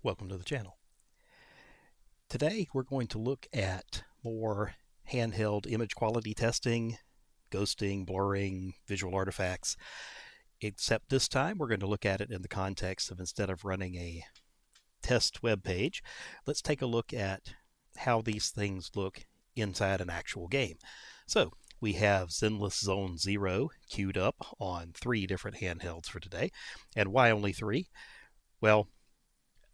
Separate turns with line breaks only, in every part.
Welcome to the channel. Today we're going to look at more handheld image quality testing, ghosting, blurring, visual artifacts, except this time we're going to look at it in the context of, instead of running a test web page, let's take a look at how these things look inside an actual game. So we have Zenless Zone Zero queued up on 3 different handhelds for today. And why only 3? Well,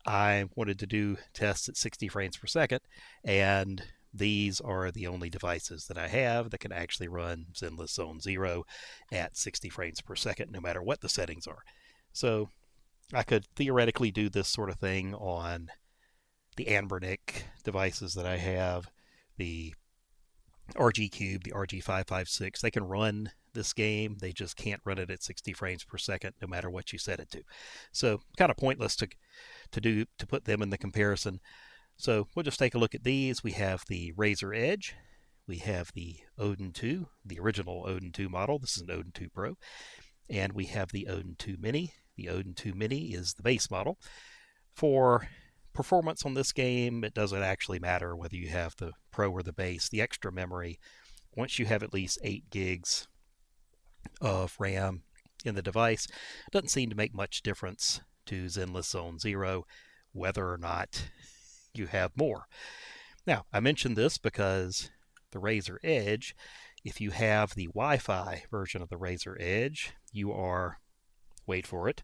I wanted to do tests at 60 frames per second, and these are the only devices that I have that can actually run Zenless Zone Zero at 60 frames per second, no matter what the settings are. So I could theoretically do this sort of thing on the Anbernic devices that I have, the RG Cube, the RG556. They can run this game, they just can't run it at 60 frames per second no matter what you set it to. So kind of pointless to put them in the comparison. So we'll just take a look at these. We have the Razer Edge, we have the Odin 2, the original Odin 2 model. This is an Odin 2 Pro, and we have the Odin 2 Mini. The Odin 2 Mini is the base model. For performance on this game, it doesn't actually matter whether you have the Pro or the base. The extra memory, once you have at least 8 gigs of RAM in the device, doesn't seem to make much difference to Zenless Zone Zero whether or not you have more. Now, I mentioned this because the Razer Edge, if you have the Wi-Fi version of the Razer Edge, you are, wait for it,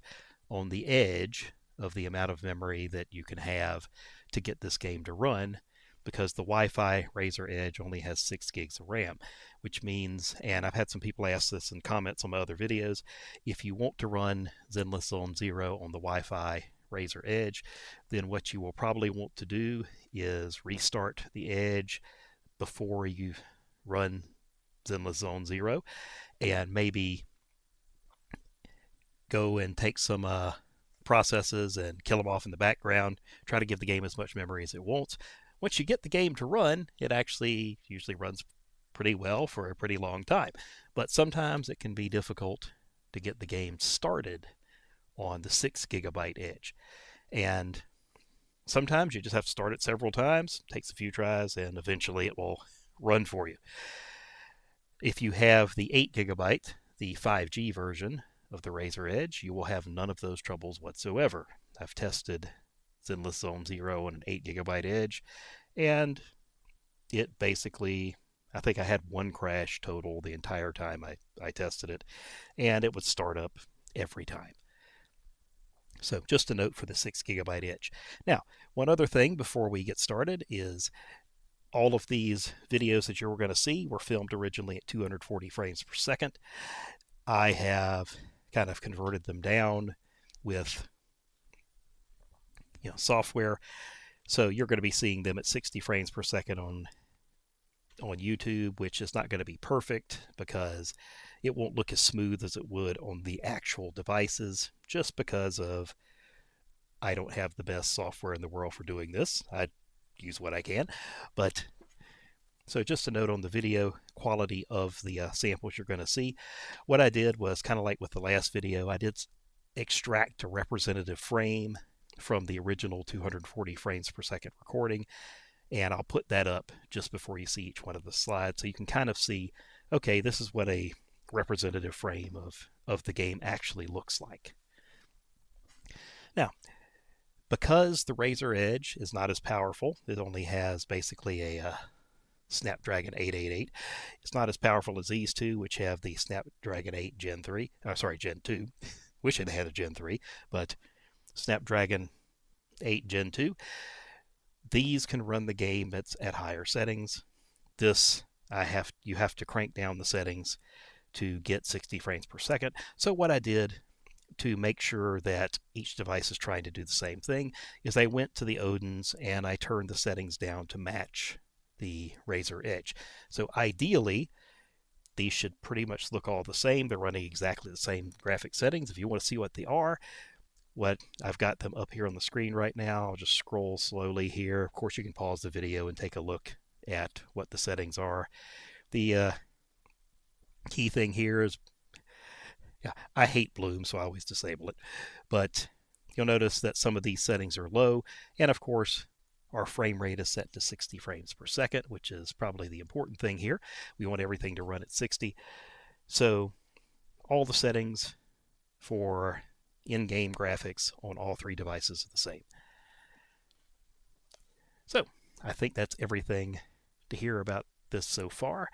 on the edge of the amount of memory that you can have to get this game to run, because the Wi-Fi Razer Edge only has 6 gigs of RAM, which means, and I've had some people ask this in comments on my other videos, if you want to run Zenless Zone Zero on the Wi-Fi Razer Edge, then what you will probably want to do is restart the Edge before you run Zenless Zone Zero, and maybe go and take some processes and kill them off in the background, try to give the game as much memory as it wants. Once you get the game to run, it actually usually runs pretty well for a pretty long time. But sometimes it can be difficult to get the game started on the 6 gigabyte Edge. And sometimes you just have to start it several times, takes a few tries, and eventually it will run for you. If you have the 8 gigabyte, the 5G version of the Razer Edge, you will have none of those troubles whatsoever. I've tested Zenless Zone Zero on an 8 gigabyte Edge, and it basically, I think I had one crash total the entire time I tested it, and it would start up every time. So just a note for the 6 gigabyte Edge. Now, one other thing before we get started is all of these videos that you're going to see were filmed originally at 240 frames per second. I have kind of converted them down with software, so you're going to be seeing them at 60 frames per second on YouTube, which is not going to be perfect because it won't look as smooth as it would on the actual devices, just because of I don't have the best software in the world for doing this. I use what I can, but so just a note on the video quality of the samples you're going to see. What I did was kind of like with the last video, I did extract a representative frame from the original 240 frames per second recording, and I'll put that up just before you see each one of the slides, so you can kind of see, okay, this is what a representative frame of the game actually looks like. Now, because the Razer Edge is not as powerful, it only has basically a Snapdragon 888. It's not as powerful as these two, which have the Snapdragon 8 Gen 3. Gen 2. Wish it had a Gen 3, but Snapdragon 8 Gen 2. These can run the game at higher settings. This, you have to crank down the settings to get 60 frames per second. So what I did to make sure that each device is trying to do the same thing is I went to the Odins and I turned the settings down to match the Razer Edge. So ideally, these should pretty much look all the same. They're running exactly the same graphic settings. If you want to see what they are, I've got them up here on the screen right now. I'll just scroll slowly here. Of course, you can pause the video and take a look at what the settings are. The key thing here is, I hate bloom, so I always disable it. But you'll notice that some of these settings are low, and of course our frame rate is set to 60 frames per second, which is probably the important thing here. We want everything to run at 60. So all the settings for in-game graphics on all three devices are the same. So I think that's everything to hear about this so far.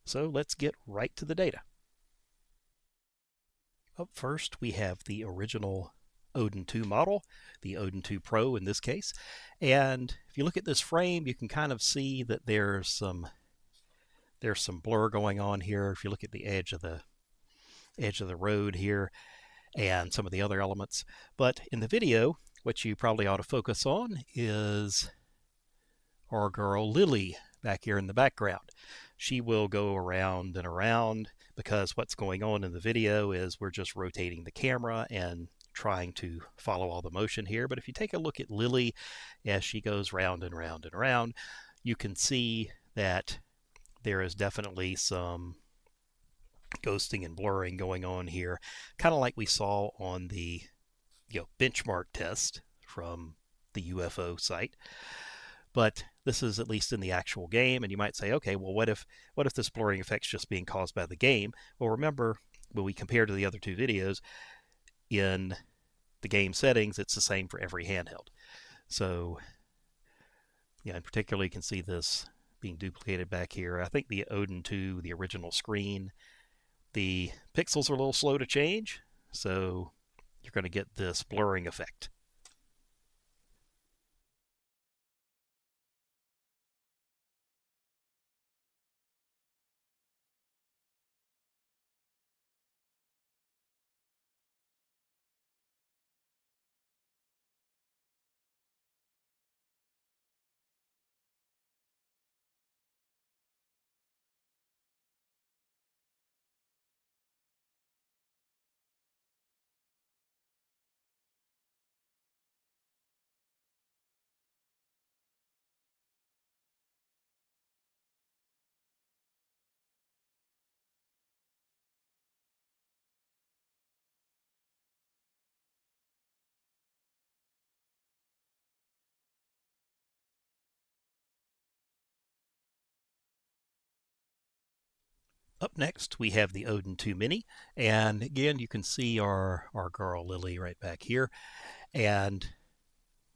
So let's get right to the data. Up first, we have the original Odin 2 model, the Odin 2 Pro in this case. And if you look at this frame, you can kind of see that there's some blur going on here. If you look at the edge of the road here and some of the other elements. But in the video, what you probably ought to focus on is our girl Lily back here in the background. She will go around and around because what's going on in the video is we're just rotating the camera and trying to follow all the motion here. But if you take a look at Lily as she goes round and round and round, you can see that there is definitely some ghosting and blurring going on here, kind of like we saw on the benchmark test from the UFO site. But this is at least in the actual game, and you might say, okay, well, what if this blurring effect's just being caused by the game? Well, remember, when we compare to the other two videos, in the game settings, it's the same for every handheld. So, and particularly you can see this being duplicated back here. I think the Odin 2, the original screen, the pixels are a little slow to change, so you're going to get this blurring effect. Up next, we have the Odin 2 Mini, and again, you can see our girl Lily right back here, and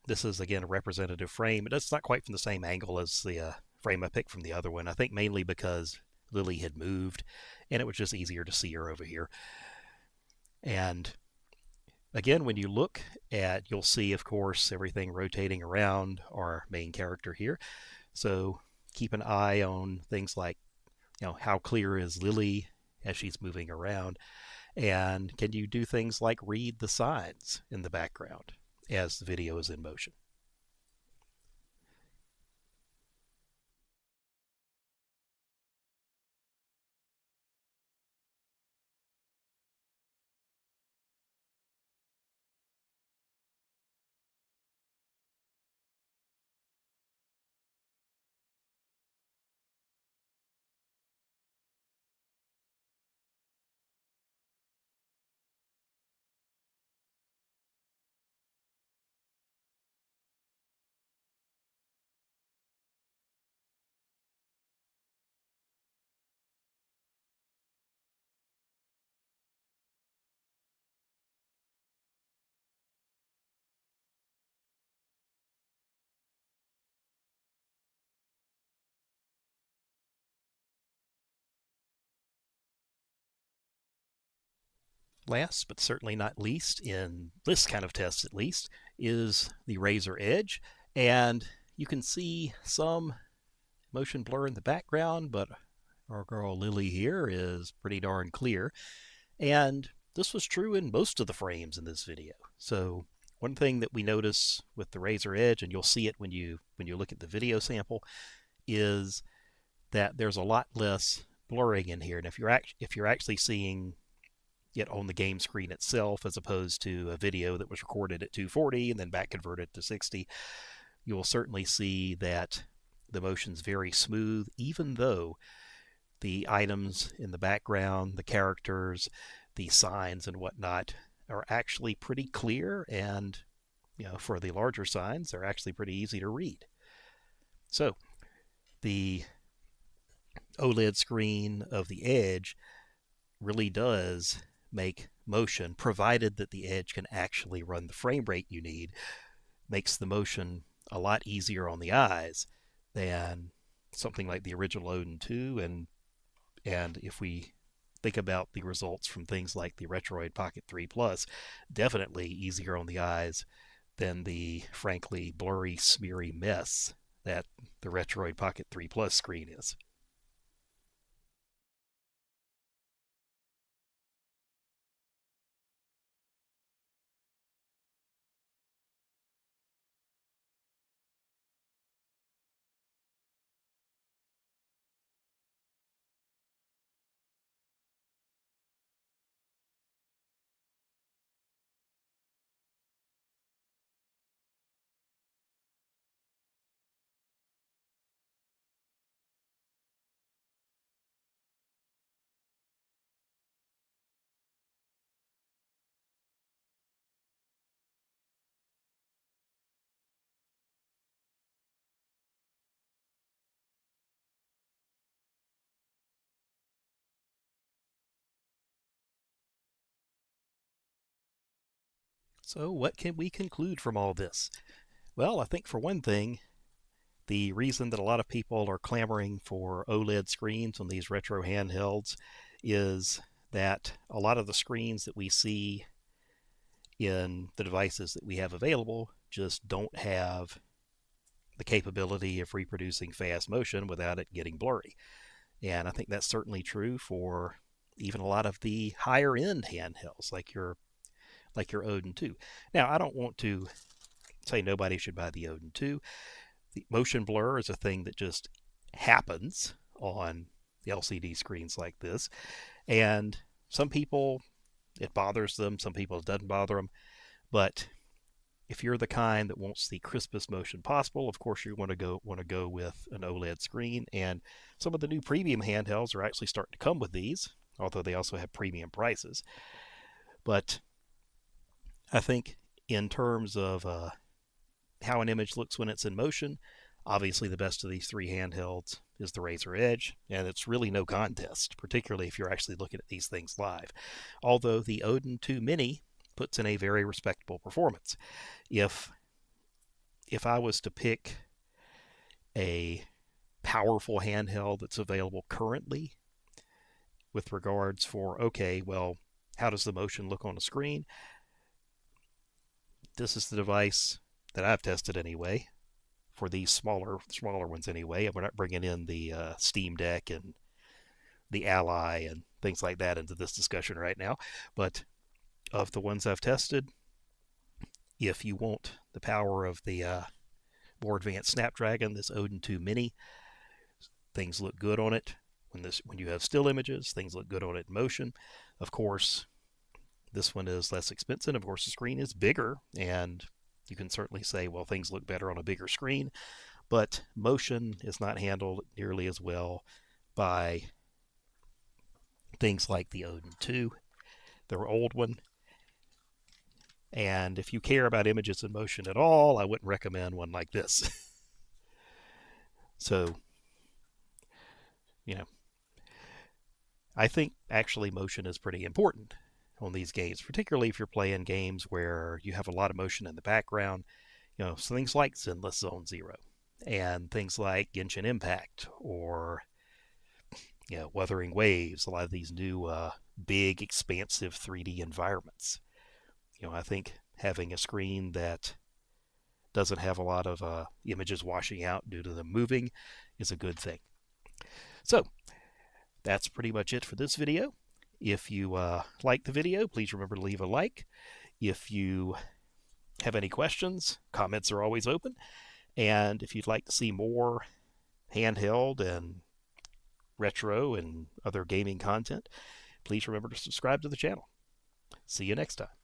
this is again a representative frame. It's not quite from the same angle as the frame I picked from the other one. I think mainly because Lily had moved, and it was just easier to see her over here. And again, when you look at, you'll see, of course, everything rotating around our main character here. So keep an eye on things like, how clear is Lily as she's moving around? And can you do things like read the signs in the background as the video is in motion? Last but certainly not least, in this kind of test at least, is the Razer Edge. And you can see some motion blur in the background, but our girl Lily here is pretty darn clear. And this was true in most of the frames in this video. So one thing that we notice with the Razer Edge, and you'll see it when you look at the video sample, is that there's a lot less blurring in here. And if you're actually seeing it on the game screen itself, as opposed to a video that was recorded at 240 and then back converted to 60, you will certainly see that the motion's very smooth, even though the items in the background, the characters, the signs and whatnot are actually pretty clear, and for the larger signs, they're actually pretty easy to read. So the OLED screen of the Edge really does make motion, provided that the Edge can actually run the frame rate you need, makes the motion a lot easier on the eyes than something like the original Odin 2. And if we think about the results from things like the Retroid Pocket 3 Plus, definitely easier on the eyes than the frankly blurry, smeary mess that the Retroid Pocket 3 Plus screen is. So, what can we conclude from all this? Well, I think for one thing, the reason that a lot of people are clamoring for OLED screens on these retro handhelds is that a lot of the screens that we see in the devices that we have available just don't have the capability of reproducing fast motion without it getting blurry. And I think that's certainly true for even a lot of the higher end handhelds like your Odin 2. Now, I don't want to say nobody should buy the Odin 2. The motion blur is a thing that just happens on LCD screens like this. And some people, it bothers them. Some people, it doesn't bother them. But if you're the kind that wants the crispest motion possible, of course you want to go with an OLED screen. And some of the new premium handhelds are actually starting to come with these, although they also have premium prices. But I think in terms of how an image looks when it's in motion, obviously the best of these three handhelds is the Razer Edge, and it's really no contest, particularly if you're actually looking at these things live. Although the Odin 2 Mini puts in a very respectable performance. If I was to pick a powerful handheld that's available currently with regards for, okay, well, how does the motion look on a screen? This is the device that I've tested anyway, for these smaller ones anyway. And we're not bringing in the Steam Deck and the Ally and things like that into this discussion right now. But of the ones I've tested, if you want the power of the more advanced Snapdragon, this Odin 2 Mini, things look good on it. When you have still images, things look good on it in motion. Of course, this one is less expensive. Of course, the screen is bigger, and you can certainly say, well, things look better on a bigger screen, but motion is not handled nearly as well by things like the Odin 2, the old one. And if you care about images in motion at all, I wouldn't recommend one like this. So, I think actually motion is pretty important on these games, particularly if you're playing games where you have a lot of motion in the background. So things like Zenless Zone Zero and things like Genshin Impact or Wuthering Waves, a lot of these new big, expansive 3D environments. I think having a screen that doesn't have a lot of images washing out due to them moving is a good thing. So that's pretty much it for this video. If you like the video, please remember to leave a like. If you have any questions, comments are always open. And if you'd like to see more handheld and retro and other gaming content, please remember to subscribe to the channel. See you next time.